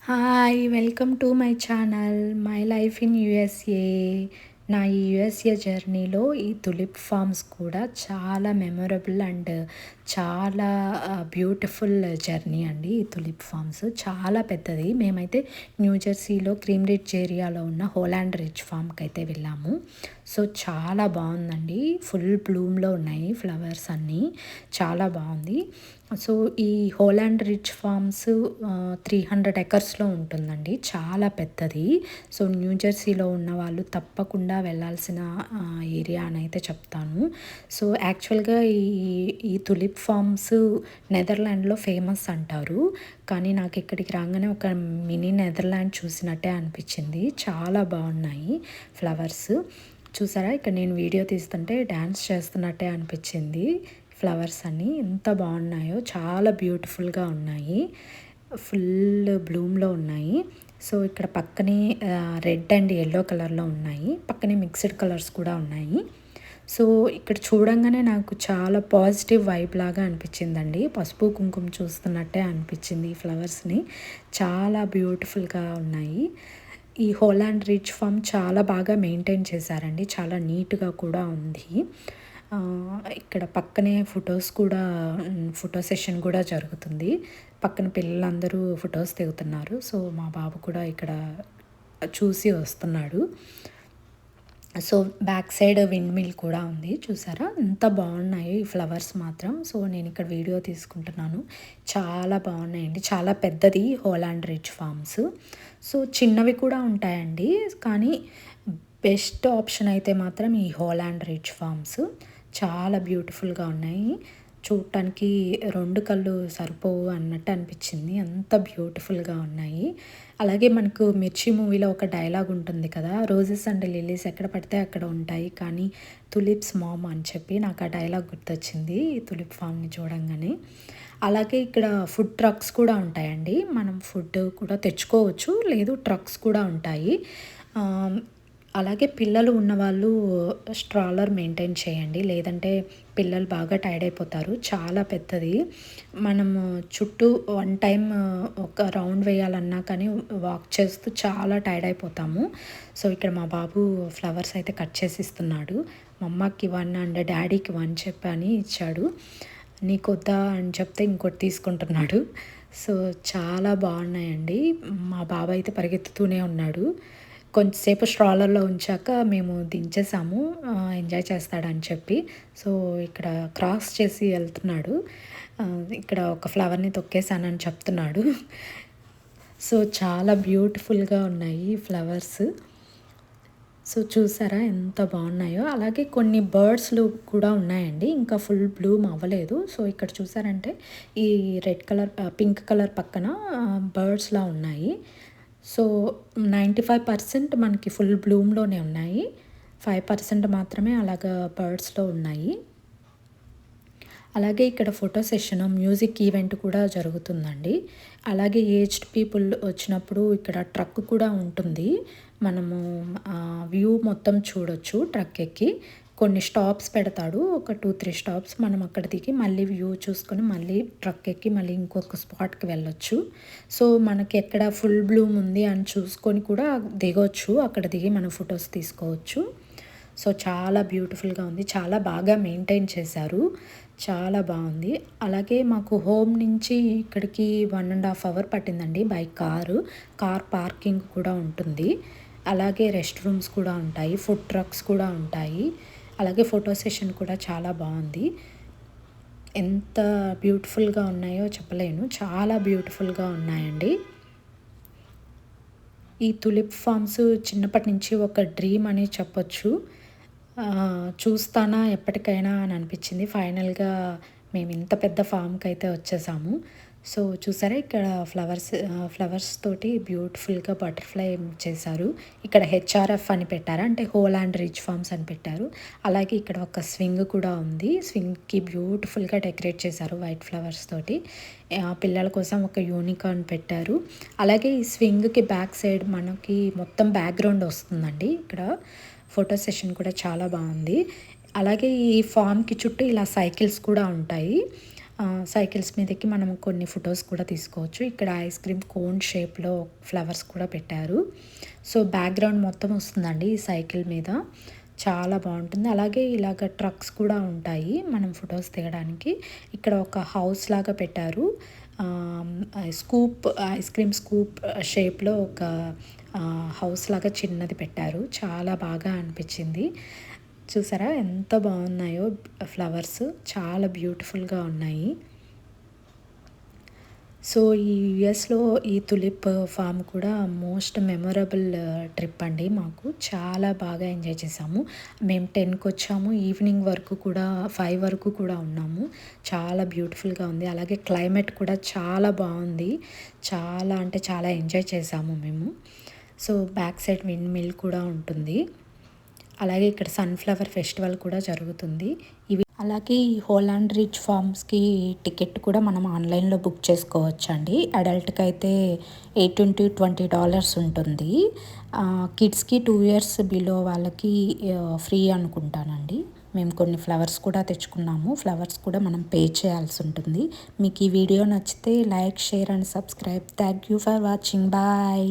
Hi! Welcome to my channel. My life in USA. నా ఈ USA జర్నీలో ఈ తులిప్ ఫార్మ్స్ కూడా చాలా మెమొరబుల్ అండ్ చాలా బ్యూటిఫుల్ జర్నీ అండి. ఈ తులిప్ ఫార్మ్స్ చాలా పెద్దది. మేమైతే న్యూ జెర్సీలో క్రీమ్ రిడ్జ్ ఏరియాలో ఉన్న హోలాండ్ రిడ్జ్ ఫార్మ్కి అయితే వెళ్ళాము. సో చాలా బాగుందండి. ఫుల్ బ్లూమ్లో ఉన్నాయి ఫ్లవర్స్ అన్నీ. చాలా బాగుంది. సో ఈ హోలాండ్ రిడ్జ్ ఫార్మ్స్ 300 ఎకర్స్లో ఉంటుందండి. చాలా పెద్దది. సో న్యూ జెర్సీలో ఉన్న వాళ్ళు తప్పకుండా వెళ్ళాల్సిన ఏరియా అని అయితే చెప్తాను. సో యాక్చువల్గా ఈ తులిప్ ఫార్మ్స్ నెదర్లాండ్లో ఫేమస్ అంటారు. కానీ నాకు ఇక్కడికి రాగానే ఒక మినీ నెదర్లాండ్ చూసినట్టే అనిపించింది. చాలా బాగున్నాయి ఫ్లవర్స్. చూసారా, ఇక్కడ నేను వీడియో తీస్తుంటే డ్యాన్స్ చేస్తున్నట్టే అనిపించింది. ఫ్లవర్స్ అన్నీ ఎంత బాగున్నాయో, చాలా బ్యూటిఫుల్గా ఉన్నాయి. ఫుల్ బ్లూమ్లో ఉన్నాయి. సో ఇక్కడ పక్కనే రెడ్ అండ్ ఎల్లో కలర్లో ఉన్నాయి. పక్కనే మిక్స్డ్ కలర్స్ కూడా ఉన్నాయి. సో ఇక్కడ చూడంగానే నాకు చాలా పాజిటివ్ వైబ్ లాగా అనిపించిందండి. పసుపు కుంకుమ చూస్తున్నట్టే అనిపించింది ఈ ఫ్లవర్స్ని. చాలా బ్యూటిఫుల్గా ఉన్నాయి. ఈ హోలాండ్ రిడ్జ్ ఫార్మ్ చాలా బాగా మెయింటైన్ చేశారండి. చాలా నీట్గా కూడా ఉంది. ఇక్కడ పక్కనే ఫోటో సెషన్ కూడా జరుగుతుంది. పక్కన పిల్లలందరూ ఫొటోస్ దిగుతున్నారు. సో మా బాబు కూడా ఇక్కడ చూసి వస్తున్నాడు. So back side windmill కూడా ఉంది. చూసారా ఎంత బాగున్నాయి ఈ ఫ్లవర్స్ మాత్రం. సో నేను ఇక్కడ వీడియో తీసుకుంటున్నాను. చాలా బాగున్నాయండి. చాలా పెద్దది హోలాండ్ రిడ్జ్ ఫార్మ్స్. సో చిన్నవి కూడా ఉంటాయండి, కానీ బెస్ట్ ఆప్షన్ అయితే మాత్రం ఈ హోలాండ్ రిడ్జ్ ఫార్మ్స్. చాలా బ్యూటిఫుల్గా ఉన్నాయి. చూడటానికి 2 కళ్ళు సరిపోవు అన్నట్టు అనిపించింది. అంత బ్యూటిఫుల్గా ఉన్నాయి. అలాగే మనకు మిర్చి మూవీలో ఒక డైలాగ్ ఉంటుంది కదా, రోజెస్ అండ్ లిలీస్ ఎక్కడ పడితే అక్కడ ఉంటాయి, కానీ తులిప్స్ మామ్ అని చెప్పి నాకు ఆ డైలాగ్ గుర్తొచ్చింది ఈ తులిప్ ఫామ్ని చూడంగానే. అలాగే ఇక్కడ ఫుడ్ ట్రక్స్ కూడా ఉంటాయండి. మనం ఫుడ్ కూడా తెచ్చుకోవచ్చు, లేదు ట్రక్స్ కూడా ఉంటాయి. అలాగే పిల్లలు ఉన్నవాళ్ళు స్ట్రాలర్ మెయింటైన్ చేయండి, లేదంటే పిల్లలు బాగా టైర్డ్ అయిపోతారు. చాలా పెద్దది. మనము చుట్టూ వన్ టైం ఒక రౌండ్ వేయాలన్నా కానీ వాక్ చేస్తూ చాలా టైర్డ్ అయిపోతాము. సో ఇక్కడ మా బాబు ఫ్లవర్స్ అయితే కట్ చేసి ఇస్తున్నాడు. మా అమ్మకి 1 అండ్ డాడీకి 1 చెప్పని ఇచ్చాడు. నీకు వద్దా అని చెప్తే ఇంకోటి తీసుకుంటున్నాడు. సో చాలా బాగున్నాయండి. మా బాబు అయితే పరిగెత్తుతూనే ఉన్నాడు. కొంచెంసేపు స్ట్రాలర్లో ఉంచాక మేము దించేసాము, ఎంజాయ్ చేస్తాడని చెప్పి. సో ఇక్కడ క్రాస్ చేసి వెళ్తున్నాడు. ఇక్కడ ఒక ఫ్లవర్ని తొక్కేసానని చెప్తున్నాడు. సో చాలా బ్యూటిఫుల్గా ఉన్నాయి ఫ్లవర్స్. సో చూసారా ఎంత బాగున్నాయో. అలాగే కొన్ని బర్డ్స్లు కూడా ఉన్నాయండి, ఇంకా ఫుల్ బ్లూమ్ అవ్వలేదు. సో ఇక్కడ చూసారంటే ఈ రెడ్ కలర్ పింక్ కలర్ పక్కన బర్డ్స్లా ఉన్నాయి. సో 95% మనకి ఫుల్ బ్లూమ్లోనే ఉన్నాయి. 5% మాత్రమే అలాగా బర్డ్స్లో ఉన్నాయి. అలాగే ఇక్కడ ఫోటో సెషన్, మ్యూజిక్ ఈవెంట్ కూడా జరుగుతుందండి. అలాగే ఏజ్డ్ పీపుల్ వచ్చినప్పుడు ఇక్కడ ట్రక్ కూడా ఉంటుంది. మనము వ్యూ మొత్తం చూడొచ్చు ట్రక్ ఎక్కి. కొన్ని స్టాప్స్ పెడతాడు, ఒక 2-3 స్టాప్స్. మనం అక్కడ దిగి మళ్ళీ వ్యూ చూసుకొని మళ్ళీ ట్రక్ ఎక్కి మళ్ళీ ఇంకొక స్పాట్కి వెళ్ళొచ్చు. సో మనకి ఎక్కడ ఫుల్ బ్లూమ్ ఉంది అని చూసుకొని కూడా దిగొచ్చు. అక్కడ దిగి మనం ఫొటోస్ తీసుకోవచ్చు. సో చాలా బ్యూటిఫుల్గా ఉంది. చాలా బాగా మెయింటైన్ చేశారు. చాలా బాగుంది. అలాగే మాకు హోమ్ నుంచి ఇక్కడికి 1.5 అవర్ పట్టిందండి బై కార్ పార్కింగ్ కూడా ఉంటుంది. అలాగే రెస్ట్ రూమ్స్ కూడా ఉంటాయి, ఫుడ్ ట్రక్స్ కూడా ఉంటాయి. అలాగే ఫోటో సెషన్ కూడా చాలా బాగుంది. ఎంత బ్యూటిఫుల్గా ఉన్నాయో చెప్పలేను. చాలా బ్యూటిఫుల్గా ఉన్నాయండి. ఈ తులిప్ ఫార్మ్స్ చిన్నప్పటి నుంచి ఒక డ్రీమ్ అని చెప్పొచ్చు. చూస్తానా ఎప్పటికైనా అని అనిపించింది. ఫైనల్గా మేము ఇంత పెద్ద ఫామ్కి అయితే వచ్చేసాము. సో చూసారా, ఇక్కడ ఫ్లవర్స్ తోటి బ్యూటిఫుల్గా బటర్ఫ్లై చేశారు. ఇక్కడ హెచ్ఆర్ఎఫ్ అని పెట్టారు, అంటే హోలాండ్ రిడ్జ్ ఫార్మ్స్ అని పెట్టారు. అలాగే ఇక్కడ ఒక స్వింగ్ కూడా ఉంది. స్వింగ్కి బ్యూటిఫుల్గా డెకరేట్ చేశారు వైట్ ఫ్లవర్స్ తోటి. పిల్లల కోసం ఒక యూనికార్న్ పెట్టారు. అలాగే ఈ స్వింగ్కి బ్యాక్ సైడ్ మనకి మొత్తం బ్యాక్గ్రౌండ్ వస్తుందండి. ఇక్కడ ఫోటో సెషన్ కూడా చాలా బాగుంది. అలాగే ఈ ఫామ్కి చుట్టూ ఇలా సైకిల్స్ కూడా ఉంటాయి. సైకిల్స్ మీదకి మనం కొన్ని ఫొటోస్ కూడా తీసుకోవచ్చు. ఇక్కడ ఐస్ క్రీమ్ కోన్ షేప్‌లో ఫ్లవర్స్ కూడా పెట్టారు. సో, బ్యాక్‌గ్రౌండ్ మొత్తం వస్తుందండి ఈ సైకిల్ మీద. చాలా బావుంటుంది. అలాగే ఇలాగ ట్రక్స్ కూడా ఉంటాయి మనం ఫొటోస్ దిగడానికి. ఇక్కడ ఒక హౌస్ లాగా పెట్టారు. స్కూప్ ఐస్ క్రీమ్ స్కూప్ షేప్‌లో ఒక హౌస్ లాగా చిన్నది పెట్టారు. చాలా బాగా అనిపించింది. చూసారా ఎంత బాగున్నాయో ఫ్లవర్స్, చాలా బ్యూటిఫుల్గా ఉన్నాయి. సో ఈ యుఎస్లో ఈ తులిప్ ఫామ్ కూడా మోస్ట్ మెమొరబుల్ ట్రిప్ అండి. మాకు చాలా బాగా ఎంజాయ్ చేసాము. మేము 10కి వచ్చాము, ఈవినింగ్ వరకు కూడా 5 వరకు కూడా ఉన్నాము. చాలా బ్యూటిఫుల్గా ఉంది. అలాగే క్లైమేట్ కూడా చాలా బాగుంది. చాలా అంటే చాలా ఎంజాయ్ చేసాము మేము. So back side windmill కూడా ఉంటుంది. అలాగే ఇక్కడ సన్ఫ్లవర్ ఫెస్టివల్ కూడా జరుగుతుంది. అలాగే ఈ హోలాండ్ రిచ్ ఫార్మ్స్కి టికెట్ కూడా మనం ఆన్లైన్లో బుక్ చేసుకోవచ్చండి. అడల్ట్కి అయితే $18 to $20 ఉంటుంది. కిడ్స్కి 2 years బిలో వాళ్ళకి ఫ్రీ అనుకుంటానండి. మేము కొన్ని ఫ్లవర్స్ కూడా తెచ్చుకున్నాము. ఫ్లవర్స్ కూడా మనం పే చేయాల్సి ఉంటుంది. మీకు ఈ వీడియో నచ్చితే like, share and subscribe. Thank you for watching. Bye.